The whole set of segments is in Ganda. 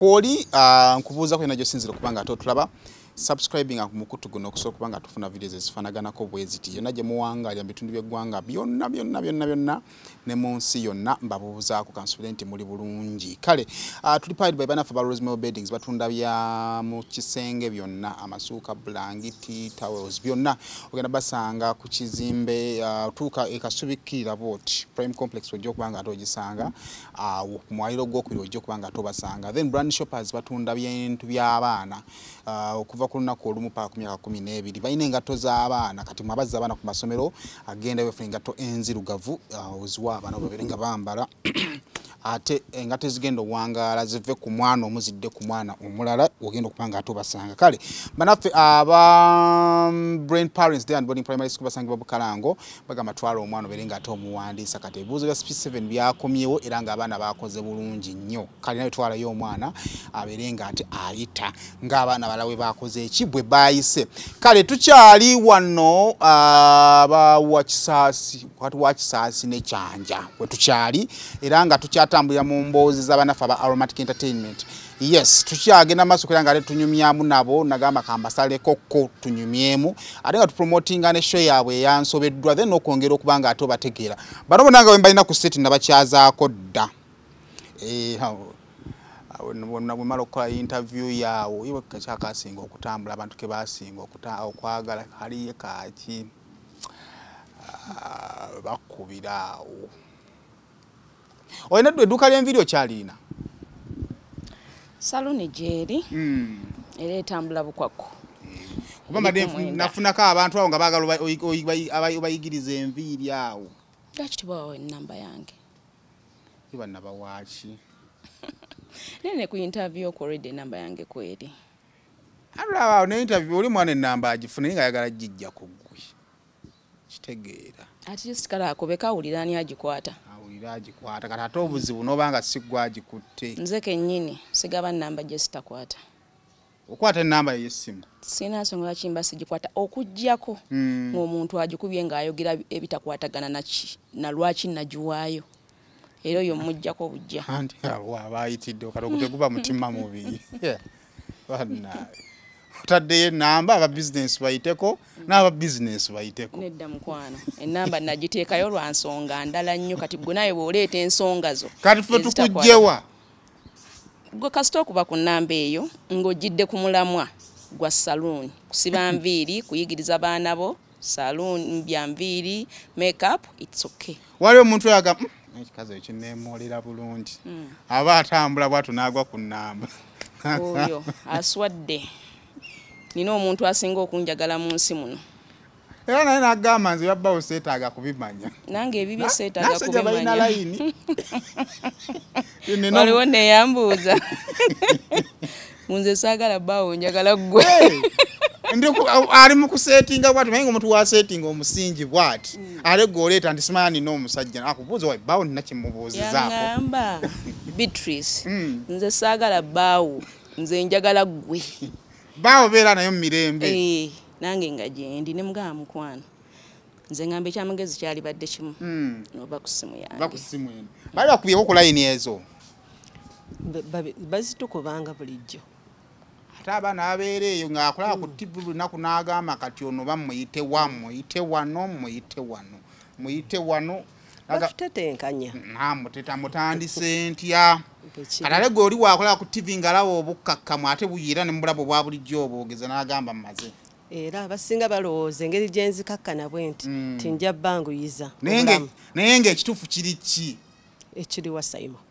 Oli nkubuuza kwena gyo sinzira kubanga atotulaba subscribing akumukutu guno okusobola kubanga tufuna videos ezifanaganako bweziti yonna gye muwangalya mu bitundu by'eggwanga byonna ne mu nsi yonna mbabuuzaako kansubire nti muli bulungi kale tuli powered by banafu ba Rosemary Beddings batunda bya mu kisenge byonna amasuuka blanketi towels byonna ogenda basanga ku kizimbe tuuka ekasubikira bot prime complex ojja okubanga atogisanga ku mwaliro gw'okubiri ojja okubanga atobasanga then brand shoppers batunda bintu by'abaana okuva ku lunaku olumu paka ku myaka 12 balina engatto z'abaana kati mwabazza abaana ku masomero agenda weefuna engatto enzirugavu oziwa abaana babere nga bambala ate engatto ezigenda owangaala zive ku mwana omuzidde ku mwana omulala ogenda okubanga atobasanga kale banaffe aba brain parents day and boarding primary school basangibwa Bukalango bagamba twala omwana obere nga ate omuwandiisa kati ebibuuzo bya SP7 byakomyewo era nga abaana bakoze bulungi nnyo kale naye twalayo omwana abere nga ate ayita ng'abaana balawe bakoze ekibwe bayise kale tukyali wano abawa Kisaasi wakati wa Kisaasi ne Kyanja we tukyali era nga tukyatambulira mu mboozi z'abanafu aba Aromatic Entertainment yes tukyagenda maaso kugira nga ate tunyumyamu nabo nagamba kambasale kokko tunyumyemu ate nga tupromotinga ne show yaabwe eyansobeddwa then okwongera okubanga ate obategeera bano bonanga we mbalina ku state nabakyazaako dda bwemala okukola interview yaawo iwe kyakasinga okutambula abantu ke basinga okwagala kaliye kaki bakubiraawo olina edduuka ly'envidiyo kyaliina saluni gyeri era etambula bukwakko kuba nafunako abantu awo nga baagala obayigiriza enviiri awo lwaki tubawawo enamba yange ibanabawaaki nene ku interview okorede enamba yange kweri alaba ne interview oli mwana enamba agifuna nga ayagala jijja ku ggwe kitegeera ati just kala akobeka awulira ani agikwata agikwata kati ate obuzibu n'obanga si ggwe agikutte nze kennyini sigaba nnamba gye sitakwata okwata ennamba y'essimu sina nsonga lwaki mba sigikwata okuggyako ng'omuntu agikubye ng'ayogera ebitakwatagana na lwaki nagiwaayo era oyo mujjako bujja anti abayitidde kati okuteguba mutima mubi otaddeyo ennamba aba business bayiteko n'aba business bayiteko nedda mukwano ennamba nagiteekayo lwa nsonga ndala nnyo kati gwe naye bw'oleeta ensonga zo kati ffe tukugjewa gwe kasita okuba ku nnamba eyo ng'ojjidde ku mulamwa gwa saloon kusiba nviiri kuyigiriza baana bo saloon bya nviiri makeup it's okay waliwo omuntu yaga ekikazi ekyo kineemoolera bulungi aba atambula bwatu n'agwa ku nnamba oyo aswadde nina omuntu asinga okunjagala mu nsi muno era naye n'agamba nze yabbawo seetaaga kubimanya nange ebibyo seetaaga kubimanya layini waliwo neeyambuuza nze saagala bbaawo njagala ggwe ali mu kuseetinga bwati naye ng'omuntu waseetinga omusingi bwati ate gw'oleeta nti simanya nina omusajja akubuuza wa bbaawo nina kimubuuzizaako yaŋŋamba Beatrice nze saagala bbaawo nze njagala ggwe bbaawo beera nayo mu mirembe nange nga gyendi ne mugaba mukwano nze ngamba ekyamagezi kyali badde kimu noba ku ssimu yange bali bakubyeko ku layini ezo bazitukubanga bulijjo ate abaana abeera eyo ng'akulaba ku TV buli lunaku n'agamba kati ono bamuyite wano batutetenkanya mutandise ntya kati ate gwe oli waakulaba ku TV ng'alaba obukkakkamu ate buyira ne mu bulabo obwa bulijjo obwogeza n'agamba mmaze era abasinga balowooza engeri gye nzikakkana bwe nti tinja banguyiza naye ng'ekituufu kiri ki ekiri wa Simon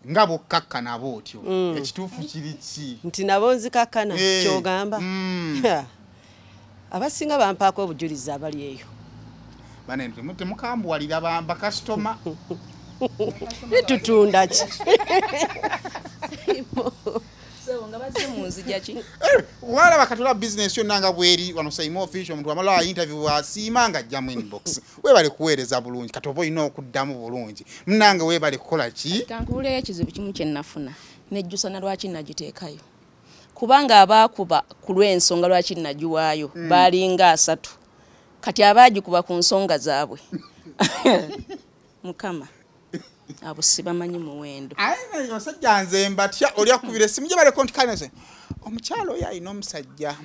nga bokkakkana bootyo ekituufu kiri ki nti nabo nzikakkana kyogamba abasinga bampaako obujulizi abali eyo bane temukambuwalira bakasitoma bitutunda ki wala bakatula business yonna nga bweri wano Simon official omuntu amala interview asiima nga ajjamu inbox webale kuweereza bulungi kati oba olina okuddamu bulungi munange webale kukola ki kankubuleyo ekizibu kimu kye nnafuna nejjusa na lwaki nagiteekayo kubanga abaakuba ku lw'ensonga lwaki nagiwaayo baalinga 3 kati abaagikuba ku nsonga zaabwe mukama abo sibamanyi muwendo ayi omusajja nze mbatya oli akubira essimu gye baleko nti kanese omukyalo oyo alina omusajja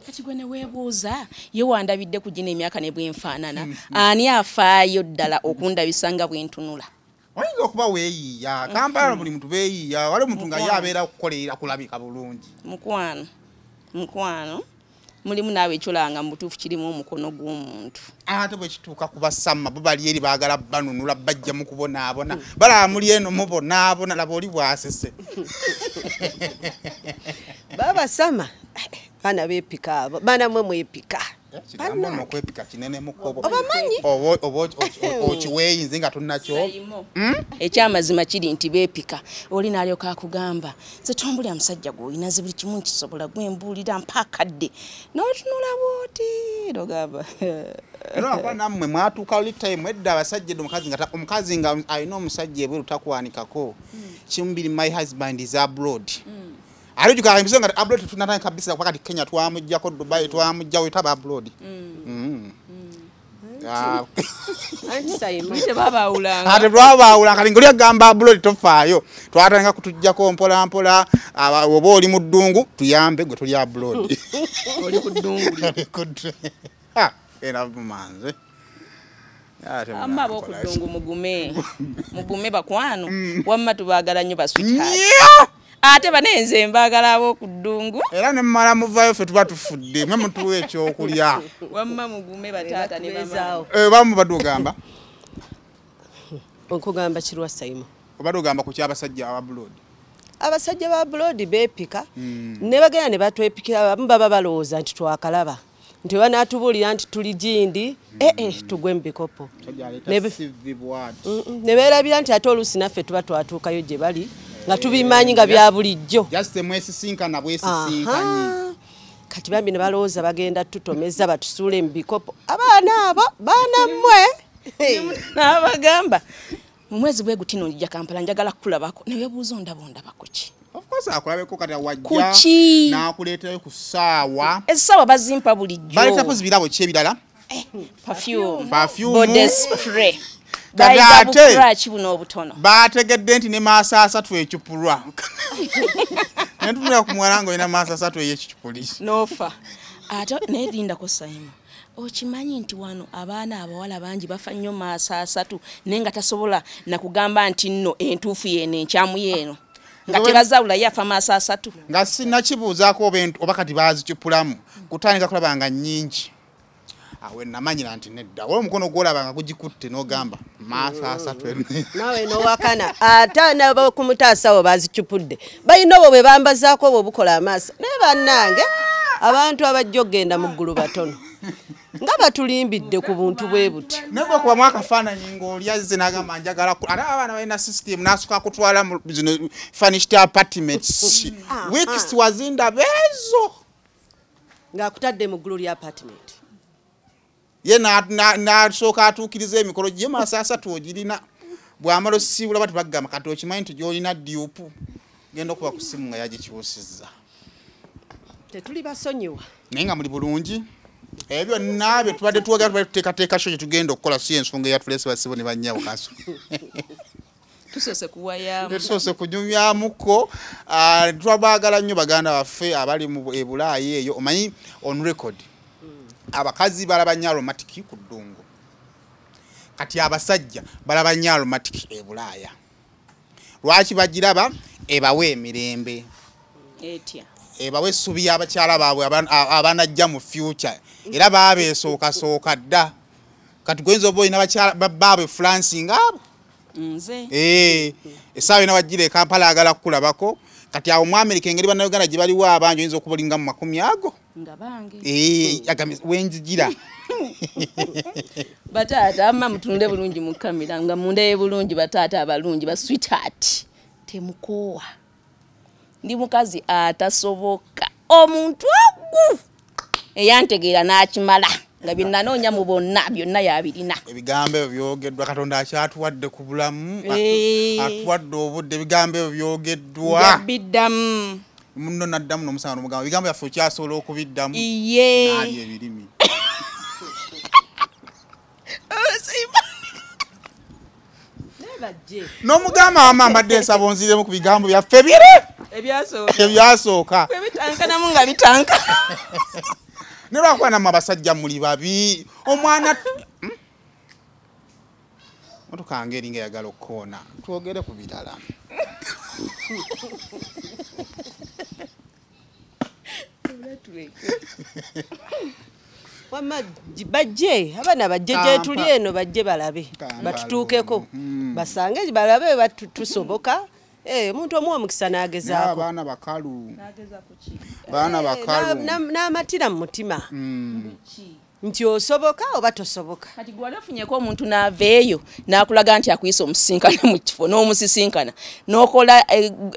kati gwe ne weebuuza ye wandabidde ku gino emyaka ne bwenfaanana ani afaayo ddala okundabisa nga bwentunula oyinza okuba weeyiiya kampala buli muntu beeyiiya wali omuntu nga ye abeera kukolerera kulabika bulungi mukwano mulimu naawe ekyolanga mu butuufu kirimu omukono gw'omuntu ate bwe kituuka ku basama bo bali eri baagala banunula bajja mu kubonaabona balaba muli eno mubonaabona laba oli bwasese babasama baana beepika abo baana mwe mwepika kigambo n'okwepika kinene mu kkobo obamanyi oba okiweeyinze nga tonnakyo ekyamazima kiri nti beepika oli n'alyoka akugamba nze tombulya musajja gw'olinaze buli kimu nkisobola gwembuulira mpaakadde n'otunula bwoti nogamba era akuba nammwe mwatuuka olitime edda abasajja edda omukazi nga alina omusajja ebweru takwanikako kimubiri my husband is abroad alijuka embizo nga abroad tunatanga kabisa kuba kati Kenya twamujjako Dubai twamujjawo etaba abroad anti sayimo tebabaawulanga ate twabawula kati ngoli agamba abroad tofaayo twatanga kutujjako mpola mpola oba oli mu ddungu tuyambe gwe tuli abroad oli ku ddungu era bumanze amma b'okuddungu mugume bakwano wamma tubaagala nnyo baswita ate banenze mbaagala ab'okuddungu era ne mmala muvaayo ffe tuba tufudde mwe mutuwa ekyokulya wamma mugume bataata ne bamaawo bamu badde ogamba okugamba kirwa sayimo obadde ogamba ku kyabasajja ababulodi abasajja ba bulodi beepika ne bagenda ne batwepikira abamu baba balowooza nti twakalaba nti banaatubuulira nti tuli gindi tugwe mu bikopo ne beerabira nti ate oluusi naffe tuba twatuukayo gye bali nga tubimanyi nga bya bulijjo mwesisinkana bwesisinkanye kati bambi ne balowooza bagenda tutomeza batusuule mu bikopo abaana abo baana mmwe n'abagamba mu mwezi bwe guti nojja Kampala njagala kukulabako ne weebuuza ondabondabako ki of course akulabeko kati awajja kuki n'akuleeterayo ku ssaawa essaawa bazimpa bulijjo baleetako zibirabo ki ebirala perfume Perfume. body spray Kati ate kibuno obutono baategedde nti ne maaso asatu ekipulwa nentunula ku muwala nga olina maaso asatu ey'ekicupuli nofa ate nedindako sayima okimanyi nti wano abaana abawala bangi bafa nnyo maaso asatu naye nga tasobola nakugamba nti nno entuufu yeeno enkyamu yeeno nga tebazawula yafa maaso asatu nga sinnakibuuzaako oba kati baazicupulamu kutandika kulaba nga nnyingi awe namanyira nti nedda wala omukono gwolaba nga gugikutte n'ogamba maaso asatu naawe n'owakana ate nabo kumutaasawo bazicupudde balina obwo bwe bambazaako obwo bukola amaaso naye bannange abantu abajja okgenda mu ggulu batono nga batulimbidde ku buntu bwe buti nagwe kuba mwakafaananyi ng'olyazze n'agamba njagala ate abaana balina system n'asooka kutwala mu zino furnished apartments weeks wazindaba ezo ng'akutadde mu ggulu lya apartment ye n'asooka atuukiriza emikolo gye maaso asatu ogirina bw'amala osiibula bati bagamba kati okimanyi nti gy'olina dyupu genda okuba ku ssimu nga yagikyusizza tetuli basonyiwa naye nga muli bulungi ebyo byonna bye tubadde twogera tubadde tuteekateeka sho kye tugenda okukola si ensonga eyatulese basibo ne bannyawo kaso tusoose kunyumyamuko twabaagala nnyo baganda baffe abali mu ebulaayi eyo omanyi on record abakazi balaba nnyo aromatiki ku ddungu kati abasajja balaba nnyo aromatiki ebulaaya lwaki bagiraba ebawe emirembe etya ebawe essubi y'abakyala baabwe abanajja mu future era baabeesookasooka dda kati gwenza oba olina baabwe France ngaabo nze essaawa yona wajjira e Kampala agala kukulabako kati awo mu America engeri bannayuganda gye baliwo abangi oyinza okuba olinga mu 10 ago nga bange wenzigira bataata amma mutunde bulungi mu kamera nga mundaye bulungi bataata abalungi ba sweetheart temukoowa ndi mukazi atasoboka omuntu ogu eyantegeera n'akimala nga byennanoonya mu bonna byonna yabirina ebigambo ebyo byogeddwa Katonda akyatuwadde ku bulamu atuwadde obudde ebigambo ebyo byogeddwa biddamu munno naddamu n'omusana n'omugamba ebigambo byaffe okyasobola okubiddamu iye naali ebirimi n'omugamba wama mbadde nsaba onziremu ku bigambo byaffe bire ebyasooka bitankanamu nga bitanka ne lwakuba nammwe abasajja muli babi omwana motoka ngeri nga eyagala okukoona twogere ku birala bajje abaana bajje gye tuli eno bajje balabe batutuukeko basange balabe batusoboka omuntu omu omukisa n'agezaako abaana bakalu baana bakalu n'amatira mu mutima nti osoboka oba tosoboka kati gwe afunyeko omuntu n'aveeyo n'akulaga nti akuyisa omusisinkana mu kifo n'omusisinkana n'okola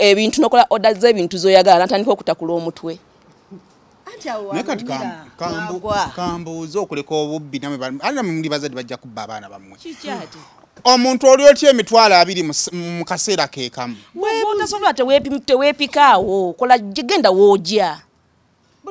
ebintu n'okola oda z'ebintu z'oyagala n'atandika okutakula omutwe naye kati kambuuze okuleka obubbi alina muli bazadde bajja kubba abaana bammwe omuntu oli otya emitwalo 2 mu kaseera keekamu otasobola teweepikaawo kola genda woojya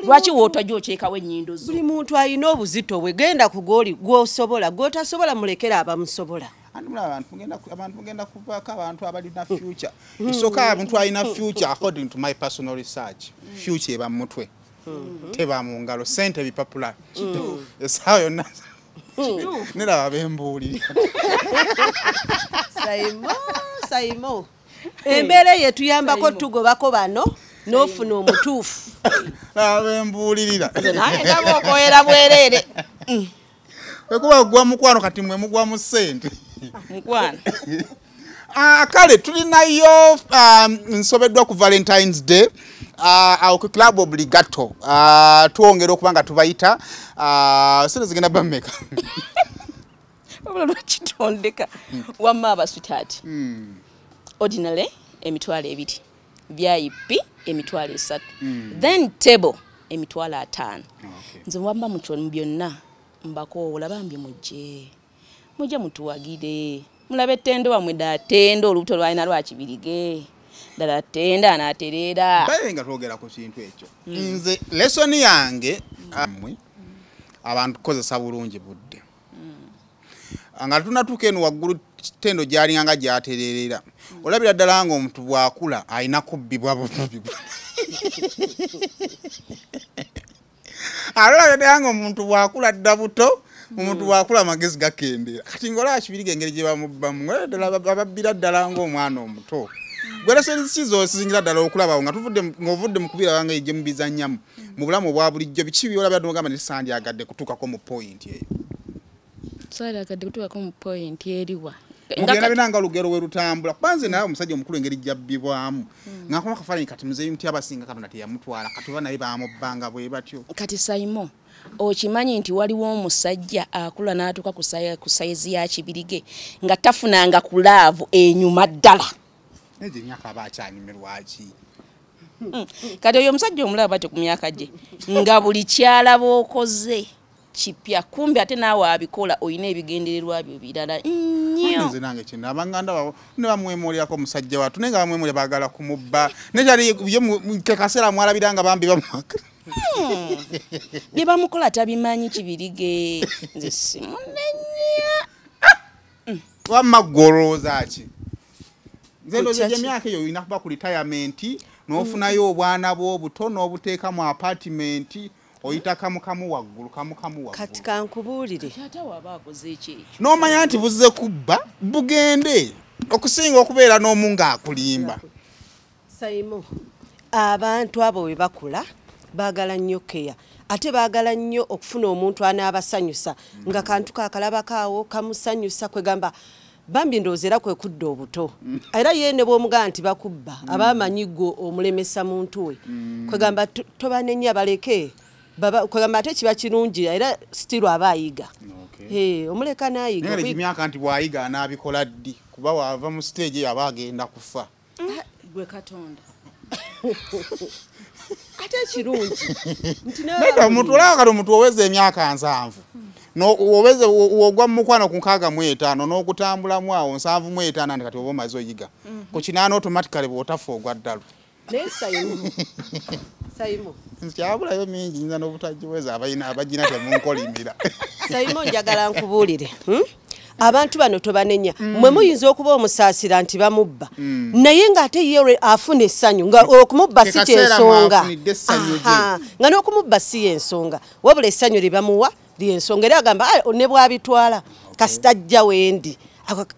lwaki wootajja okyekawo ennyindo zo buli muntu alina obuzito bwe genda ku gw'osobola gw'otasobola mulekera abamusobola abantu mugenda kuvaako abantu abalina future esooka abantu alina future according to my personal research future eba mu mutwe teba mu ngalo sente bipapula esaawa yonna neraba bembuulira sayimo embeera yetuyambako tugobako bano n'ofuna omutuufu bembuulirira naye ndaba okoyera bwereere wekuba gwa mukwano kati mwe mugwa mu ssente mukwano kale tulinayo nsobeddwa ku Valentine's Day awo ku Club Obligato tuwongera okuba nga tubayita sente zigenda bammeka wabula lwakitondeka wamma abaswitaati ordinary emitwalo 2 VIP emitwalo 3 then table emitwalo 5 nze wamba mucho byonna mbakoola bambi mujje mutuwagire mulabe ttendo wamwe ddala olubuto lwalina lwakibirige ddala ttenda anaatereera baye nga twogera ku kintu ekyo nze lesoni yange amwe abantu kukozesa bulungi budde nga tunatuuka eno waggulu ttendo gyalinga nga gyatereerera olabira ddala nga omuntu bwakula alina kubbibwa bubi alolabira ddala nga omuntu bwakula dda buto omuntu bwakula amagezi gakendera kati ngolaba kibirige engeri gye bamubbamu ddala babbira ddala ng'omwana omuto gwera sizoosingira ddala okulaba nga ng'ovudde mu kubira wange gye mubizannyamu mu bulamu obwa bulijjo biki byolabira n'ogamba nesandyagadde kutuukako mu point eyo sandyagadde kutuukako mu point eriwa mugenda binanga olugero we lutambula kwanze naye omusajja omukulu engeri gyabbibwamu ng'akoma kafaananyi kati muzeeyi muti abasinga Katonda teyamutwala kati oba naye bamubbanga bwe batyo kati sayimo okimanyi nti waliwo omusajja akula n'atuuka ku sayizi ya kibirige nga tafunanga ku laavu enyuma ddala egyo emyaka aba akyanyumirwaki kati oyo omusajja omulaba batyo ku myaka gye nga buli kyalaba okoze kipya kumbe ate naawe abikola olina ebigendererwa byo birala nnyo nze nange kino abanganda babo ne bamwemoolirako omusajja wattu naye nga bamwemoolera baagala kumubba naye kyali ke kaseera mwalabira nga bambi bamwaka bye bamukola tabimanyi kibirige nze simunenya wamma ggwe olowooza ki nze ndowooza emyaka eyo olina kuba ku retirement n'ofunayo obwana bw'obuto n'obuteeka mu apartment oyita kamukamu waggulu kati kankubuulire n'omanya nti buzze kubba bugende okusinga okubeera n'omu ng'akulimba Saimo abantu abo bwe bakula baagala nnyo keya ate baagala nnyo okufuna omuntu anaabasanyusa nga kantu kakalabakaawo kamusanyusa kwegamba bambi ndowooza kwe kudda obuto era yeene bw'omugamba nti bakubba abamanyi gwe omulemesa muntu we kwegamba tobanenya baleke kwegamba ate kiba kirungi era sitiru aba ayiga omuleka n'ayiga emyaka nti bw'ayiga anaabikola ddi kuba wava mu stage eyo aba agenda kufa gwe Katonda ate kirungi omuntu olaba kati omuntu oweza emyaka 7 oweze ogwa mu mukwano ku 65 n'okutambulamu awo 75 kati oba omaze oyiga ku kinaana automatically bw'otafa ogwa ddalo naye Saimo kyabulayo mingi nza n'obutagiweza abagina temunkolimira Saimo njagala nkubuulire abantu bano tobanenya mwe muyinza okuba omusaasira nti bamubba naye ng'ate ye afuna essanyu nga okumubba si kyensonga nga n'okumubba si yensonga wabula essanyu lye bamuwa lyensonga era agamba ne bwabitwala kasitajja wendi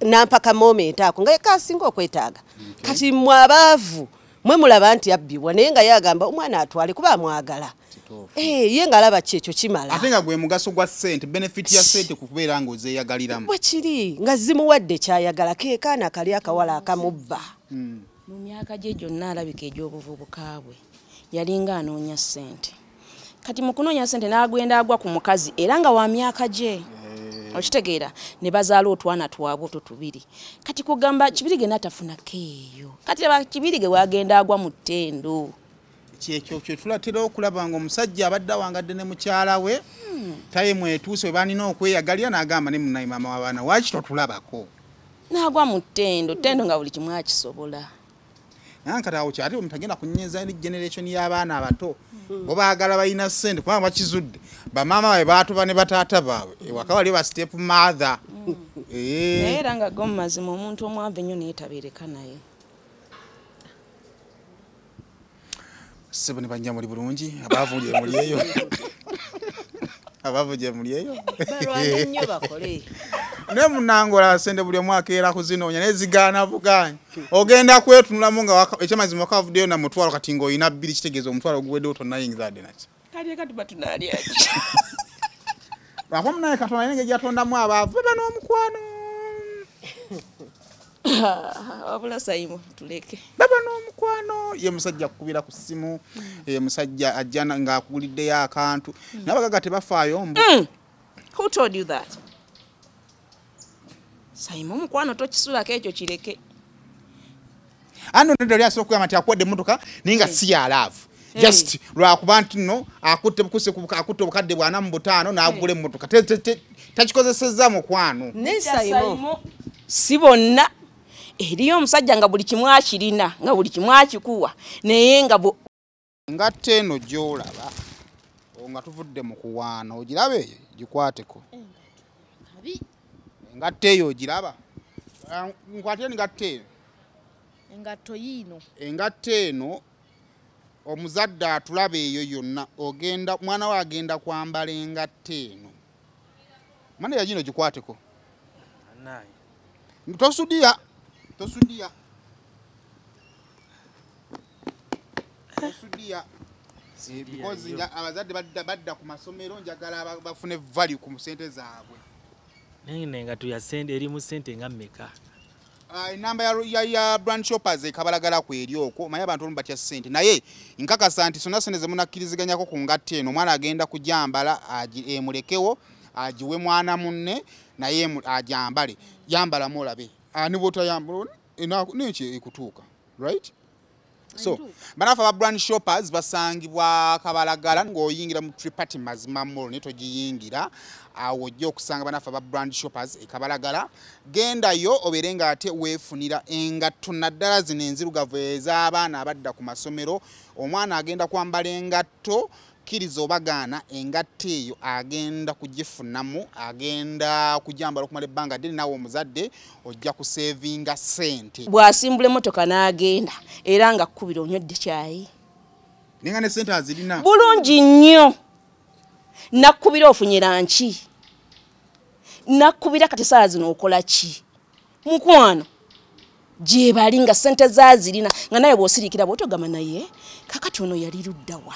nampaka moment ako nga yekasinga okwetaaga kati mwe abaavu mwe mulaba nti abbibwa naye nga yagamba omwana atwale kuba amwagala ye nga alaba kyekyo kimala ate nga gwe mugaso gwa ssente benefit ya ssente kukubeera nga ozeeyagaliramu bwe kiri nga zimuwadde kyayagala keekaana kali akawala akamubba mu myaka gye gyonna alabika egy'obuvubuka bwe yalinga anoonya ssente kati mu kunoonya ssente n'agwenda agwa ku mukazi era nga wa myaka gye okitegeera ne bazaala otwana twabwe oto tubiri kati kugamba Kibirige n'atafunako eyo kati aba Kibirige wagenda agwa mu ttendo kyekyo tulatera okulaba nga omusajja abadde awangadde ne mukyala we taye mwetuuse we banina okweyagalira n'agamba ne munnayi maama w'abaana waaki totulabako n'agwa mu ttendo nga buli kimu akisobola nankati awo kyati omutagenda kunyeeza ni generation y'abaana abato bo baagala balina ssente kubanga bakizudde bamaama baabwe baatuba ne bataata baabwe ewaka wali ba step mother naye era nga go mu mazima omuntu omwavu ennyo naye tabeereka naye sebo ne banja muli bulungi abaavuje muli eyo abaavuje muli eyo balwana nnyo bakole ne munangola ssente buli omwaka era kuzinoonya naye zigaana buganyi ogenda kwetunulamu nga ekyamazima wakavuddeyo na mutwalo kati ng'olina bbiri kitegeeza omutwalo oguweddewo tonnayingizadde naki kati batunaalyaki lwakuba munaye katonda naye engeri gyatondamu abaavu baba n'omukwano wabula Saimo tuleke baba n'omukwano ye musajja akukubira ku ssimu ye musajja ajja ng'akuguliddeyo akantu naye abagaga tebafaayo mbu who told you that Saimo omukwano tokisulako ekyo kireke ano nedali asobola okugamba nti akuwadde emmotoka naye nga si ya laavu just lwakuba nti nno akutte obukadde bwana mu butaano n'agula emmotoka takikozesezza mukwano ne Saimo si bonna eriyo omusajja nga buli kimu akirina nga buli kimu akikuwa naye nga eno gy'olaba nga tuvudde mu kuwaana ogiraba eyo gikwateko engatta eyo ogiraba nkwatire engatta eyo engatto yiino engatta eno omuzadde atulaba eyo yonna ogenda mwana we agenda kwambala engatta eno mwana yagino gikwateko tosudiya because abazadde badda ku masomero njagala bafune value ku ssente zaabwe naye nga tuya ssente eri mu ssente nga mmeka enamba ya brand shoppers ekabalagala ku eri okwo omanyi abantu olumu batya ssente naye nkakasa nti sonna ssente zemunakkiriziganyako ku ngatta eno omwana agenda kujambala emulekewo agiwe mwana munne naye ajambale yambalamu olabe ani bwotayambala neki ekutuuka right so banafa ba brand shoppers basangibwa Kabalagala ng'oyingira mu Triparty Mazima Mall ne togiyingira awo ojja okusanga banafa ba brand shoppers Kabalagala gendayo obeere nga ate weefunira engatto naddala zino enzirugavu ez'abaana abadda ku masomero omwana agenda kwambala engatto kkiriza obagaana engatta eyo agenda kugifunamu agenda kujambala okumala ebbanga ddene naawe omuzadde ojja kusevinga ssente bw'asimbula emmotoka n'agenda era nga kkubira onywedde kyayi nenga ne ssente azirina bulungi nnyo nakkubira ofunyira nki nakkubira kati saa zino okola ki mukwano gye bali nga ssente zaazirina nga naye bw'osirikira bw'otogamba naye kakati ono yali luddawa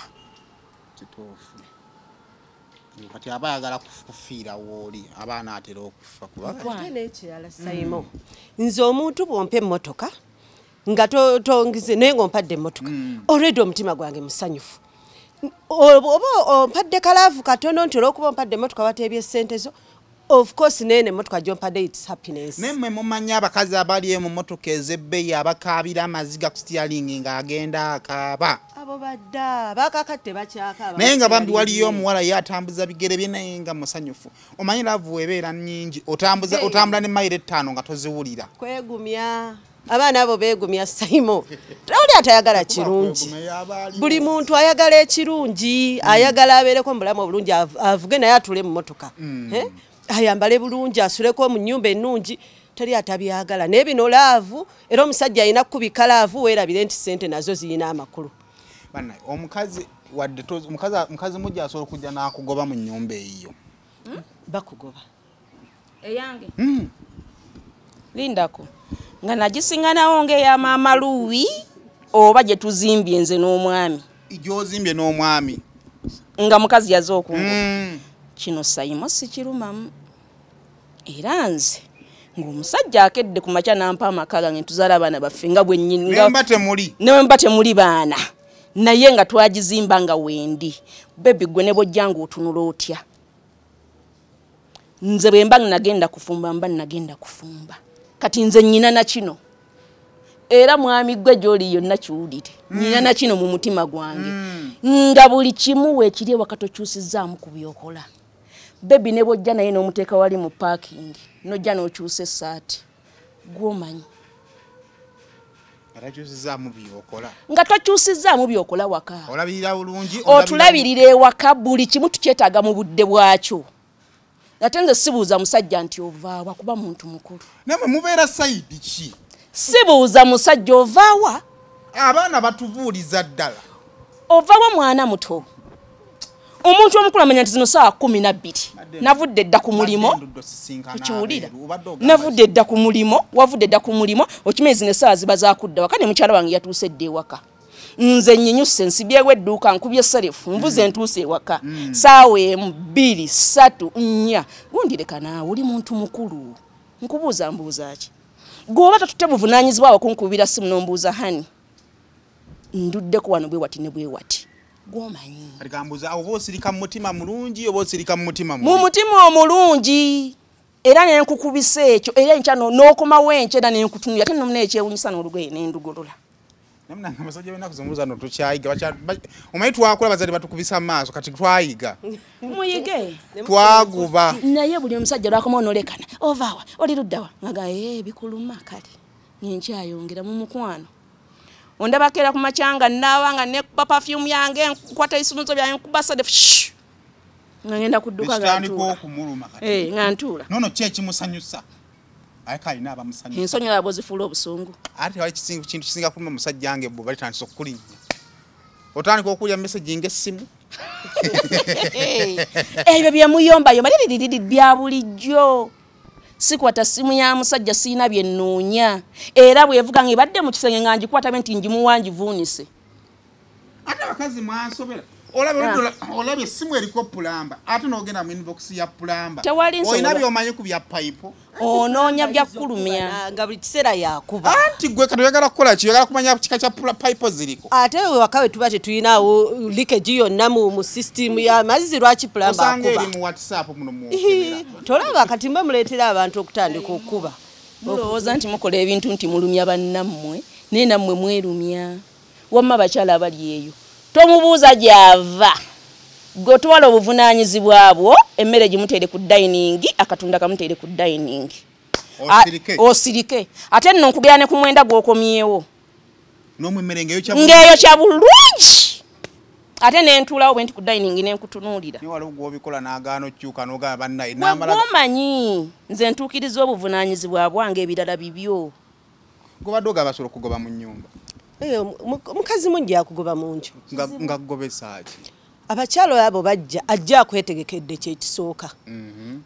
kati abayagala kufiira wooli abaana atera okufa kuba n'ekirala Saimo nze omuntu bw'ompa emmotoka nga tongize naye ng'ompadde emmotoka already omutima gwange musanyufu oba ompadde kalaavu katono nti olw'okuba ompadde emmotoka bateebye ssente zo of course nene emmotoka gy'ompadde it's happiness nemmwe mumanyi abakazi abali mu mmotoka ez'ebbeeyi abakaabira amaziga ku steering ng'agenda akaaba abo badda bakakatte bakyaka naye nga bambi waliyo omuwala ye atambuza bigere bye naye nga musanyufu omanyi laavu ebeera nnyingi otambula ne mayiro 5 nga toziwulira kwegumya abaana abo beegumya Saimo tawuli atayagala kirungi buli muntu ayagala ekirungi ayagala abeereko mubulamu obulungi avuge naye atule mu mmotoka ayambale bulungi asuleko mu nnyumba ennungi teri atabyagala naye bino laavu era omusajja alina kukubika laavu weerabire nti ssente nazo zirina amakulu bana omukazi wadde omukazi mujja asobola okujja n'akugoba mu nnyumba eyo bakugoba eyange lindako nga nagisinganawo ng'eya maama Luwi oba gye tuzimbye nze n'omwami gy'ozimbye n'omwami nga mukazi yaze okungo kino sayimo sikirumamu era nze ng'omusajja akedde ku makya nampa amaka gange tuzaala abaana baffe nga bwe nnyini newe mba temuli baana naye nga twagizimba nga wendi bebi gwe ne bwojja ng'otunula otya nze bwe mba nagenda kufumba kati nze nnyina na kino era mwami gwe gy'oli yonna kiwulire nnyina na kino mu mutima gwange nga buli kimu weekiri wakatokyusizzaamu ku byokola bebi ne bwojja naye n'omuteeka wali mu parking nojja n'okyusa essaati gw'omanyi nga tokyusizzaamu byokola waka otulabirira ewaka buli kimu tukyetaaga mu budde bwakyo ate nze sibuuza musajja nti ovaawa kuba muntu mukulu namwe mubeera sayidi ki sibuuza musajja ovaawa abaana batubuuliza ddala ovaawa mwana muto omuntu omukulu amanya nti zino saawa 12 navudde dda ku mulimo tukiwulira navudde dda ku mulimo wavudde dda ku mulimo okimanyi zino essaawa ziba zakudda waka ne mukyala wange yatuuse dda ewaka nze nyinyuse nsibyewo edduuka nkubye serefu nvuze ntuuse ewaka saawa 1 2 3 4 gundireka naawe oli muntu mukulu nkubuuza mbuuza ki gwoba tatutte buvunaanyizibwa awo kunkubira simu n'ombuuza hani nduddeko wano bwe wati ne bwe wati gwomanyi alikambuza oba osirika mu mutima mulungi oba osirika mu mutima mu mutima omulungi era nenkukubisa ekyo era enkya n'okomawo enkya era nenkutunulira ate nomuna ekyewunyisa n'olugoye nendugolola namuna amasajja benaku zomubuuza no tukyayiga omanyi twakula bazadde batukubisa mu maaso kati twayiga muyige twaguba naye buli omusajja lwakomawo nolekana ovaawa oli luddawa ngaga bikuluma kale nyenkyayongera mu mukwano ondabakera ku makyanga naawanga nekuba perfume yange nkwata isunzo byange nkuba sadefu ngenda kudduka nga ntuula nono ki ekimusanyusa ayika abamusanyusa ensonyi abo zifuula obusungu ate wali kintu kisinga kuluma omusajja wange bo balitandisa okulinnya otandika okulya message ng'essimu ebyo byemuyombayomba bya bulijjo sikwata simu ya musajja siina bye nnoonya era bwevuga nga ebadde mu kisenge nga ngikwata nti ngimuwa ngivuunise ate abakazi mwansobera olabye essimu eriko pulamba ate n'ogenda mu inbox ya pulamba olina byomanyi ku bya pipe onoonya byakulumya nga buli kiseera yakuba anti gwe kati oyagala kukola ki oyagala kumanya kika kya pipe ziriko ate wakawe tuba tetulinawo leakage yonna mu system y'amazzi lwaki pulamba osanga eri mu whatsapp muno muokebera tolaba kati mba muleetera abantu okutandika okuba mulowooza nti mukola ebintu nti mulumya bannammwe naye nammwe mwerumya wamma abakyala abali eyo tomubuuza gyava gotwala obuvunaanyizibwa bwo emmere gimutere ku dining akatunda kamutere ku dining osirike ate nno nkugera ne ku mwenda gw'okomyewo ng'eyo kya bulungi ate nentuulawo bwe nti ku dining nenkutunuulira bwomanyi nze ntuukiriza obuvunaanyizibwa bwange ebirala bibyo gobadde ogaba basobola okugoba mu nnyumba mukazi mungi akugoba mu nju nga ggobesaaki abakyalo abo ajja akwetegekedde kyekisooka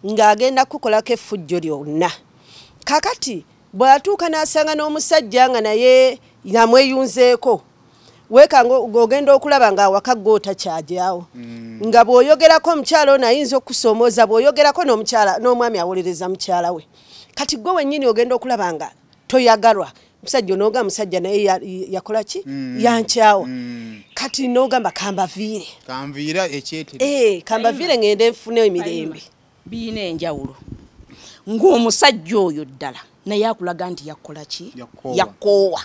ng'agenda kukolako effujjo lyonna kakati bw'atuuka n'asanga n'omusajja nga naye yamweyunzeeko weekanga ogenda okulaba ng'awaka g'otakyajyawo nga bw'oyogerako omukyala ono ayinza okusoomooza bw'oyogerako n'omwami awolereza mukyala we kati gwe wennyini ogenda okulaba nga toyagalwa musajja onoga musajja naye yakola ki yankyawa kati nogamba kambaviire ekyetere kambaviire ngende nfune emirembe biina enjawulo ng'omusajja oyo ddala naye akulaga nti yakola ki yakoowa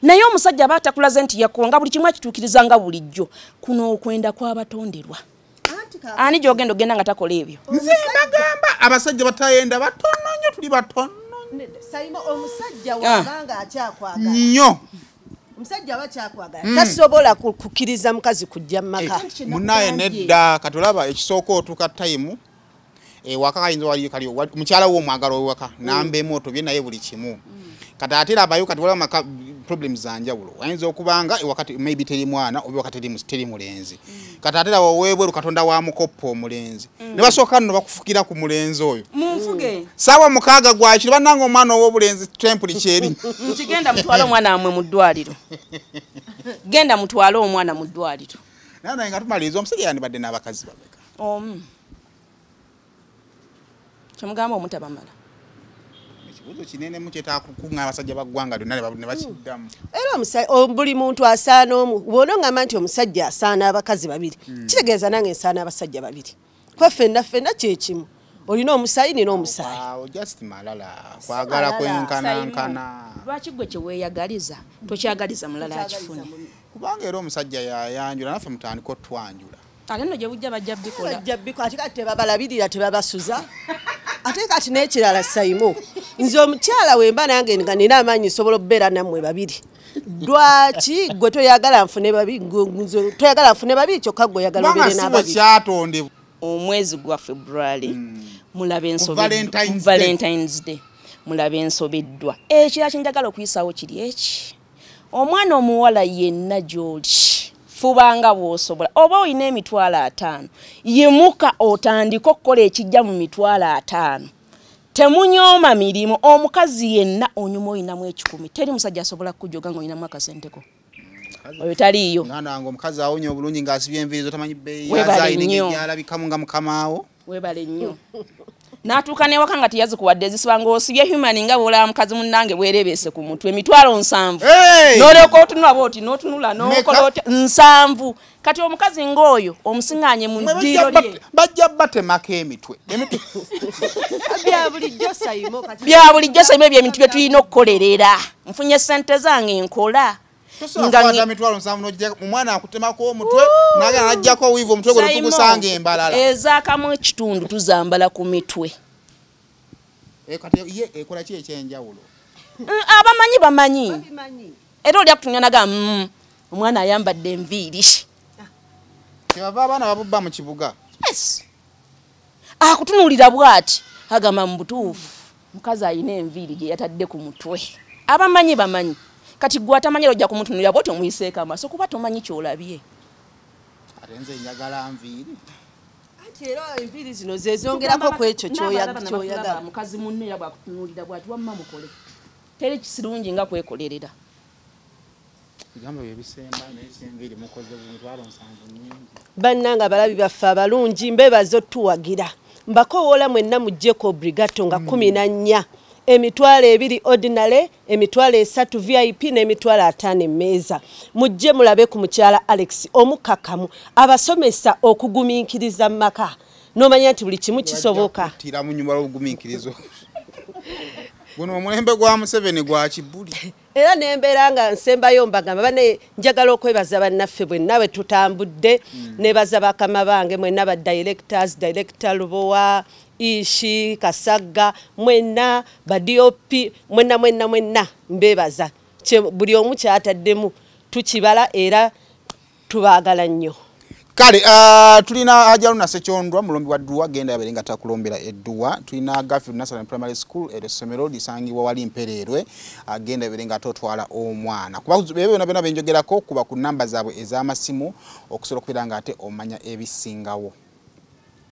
naye omusajja aba atakulaze nti yakoowa nga buli kimu akituukiriza nga bulijjo kuno okwenda kw'abatonderwa ani gy'ogenda ogenda nga takola ebyo nze bagamba abasajja batayenda batono nnyo tuli batono sayimo omusajja wabanga akyakwagala nnyo omusajja aba kyakwagala tasobola kukkiriza mukazi kujja mu maka munnaye nedda katolaba ekisooka otuuka tayimu ewaka kayinza waliyo kali mukyala wo mwagala owaka namba emoto bye naye buli kimu kati ate abayo kati wala problems zanjawulo wayinza okubanga wakati maybe teri mwana obi wakati teri mulenzi kati ate wewebwe Katonda wa mukoppo omulenzi ne basooka nno bakufukira ku mulenzi oyo munfuge sawa mukaaga gwakiri bananga omwana ow'obulenzi temple kyeri nkigenda mutwala omwana amwe mu ddwaliro genda mutwala omwana mu ddwaliro naye nga tumaliriza omusajja yandibadde n'abakazi babeka kyemugamba omutabamala ekibuuzo kinene mukyetaaga kukunga abasajja baggwanga lyonna ne bakiddamu era buli muntu asaana omu bw'onongamba nti omusajja asaana abakazi babiri kitegeeza nange nsaana abasajja babiri kuba ffenna kyekimu olina omusayi nina omusayi just malala kwagala kwenkanankana lwaki gwe kyeweeyagaliza tokyagaliza mulala akifune kubanga era omusajja yayanjula naffe mutandika otwanjula ate nno gye bujja bajja bikola ate kati tebabalabirira tebabasuza ate kati n'ekirala sayimu nze omukyala wemba nange nga nina amaanyi nsobola okubeera nammwe babiri lwaki gwe toyagala nfune babiri kyokka gwe oyagala obeere n'ababiri omwezi gwa February mulabe Valentine's Day mulabe ensobeddwa ekira kinjagala okuyisawo kiri eki omwana omuwala yenna gy'oli fubanga bw'osobola oba olina emitwalo 5 yimuka otandika okukola ekijja mu mitwalo 5 temunyooma mirimu omukazi yenna onyuma oyinamu 10 teri musajja asobola kujoga ng'oyinamu akasenteko oyo taliyo ngana wange omukazi awonye obulungi ng'asibye enviiri zotamanyi bbeeyi yazaalina gyalabikamu nga mukamaawo webale nnyo n'atuuka n'ewaka nga teyazikuwadde ezisiba ng'osibye human nga bw'olaba mukazi munnange bwerebeese ku mutwe emitwalo 7 n'olyoka otunula bw'oti n'otunula n'okola otya 7 kati omukazi ng'oyo omusiŋŋaanye mu ddiiro lye bajja batemako emitwe bya bulijjo sayimo ebyo ebintu bye tulina okukolerera nfunye ssente zange nkola nga mitwalo 7 n'ojja omwana akutemako omutwe nagenda n'ajjako wiivu omutwe gwe tugusanga embalala ezaakamu ekitundu tuzambala ku mitwe kati ye ekola ki ekyenjawulo bamanyi era oli akutunyanaga omwana ayambadde enviiri tebava abaana babubba mu kibuga akutunuulira bw'ati agamba mu butuufu mukazi ayina enviiri gye yatadde ku mutwe bamanyi kati gwe atamanyi ojja kumutunulira bw'oti omuyiseeko amaaso kuba tomanyi kyolabye ate nze njagala nviiri era enviiri zino zezongerako ku ekyo kyoyagala mukazi munne era bwakutunuulira bw'ati wamma mukole teri kisirungi nga kwekolerera ebigambo bye bisemba n'esenviiri mukoze mitwalo 7 nnyingi bannanga abalabi baffe abalungi mbebazo tuwagira mbakowoola mwenna muggyeko obrigato nga 14 emitwalo 2 ordinary emitwalo 3 VIP n'emitwalo 5 emmeeza mujje mulabe ku mukyala Alex omukakamu abasomesa okugumiikiriza maka n'omanya nti buli kimu kisoboka tira mu nyumba y'okugumiikirizo guno omulembe gwa Museveni gwa kibuli era nembeera nga nsembayo mbagamba bane njagala okwebaza bannaffe bwenna bwe tutambudde nebaza bakama bange mwenna ba directors director Lubowa Ishi Kasaga mwenna ba DOP mwenna mbebaza buli omu kyataddemu tukibala era tubaagala nnyo kale tulina Ajaluna Sekyondwa mulombi wa Dduwa genda yaberenga takulombera edduwa tulina Garfield National Primary School essomero lisangibwa wali Mpererwe agenda yaberenga totwala omwana kuba bebe byonna benjogerako kuba ku namba zaabwe ez'amasimu okusobola okubeera nga ate omanya ebisingawo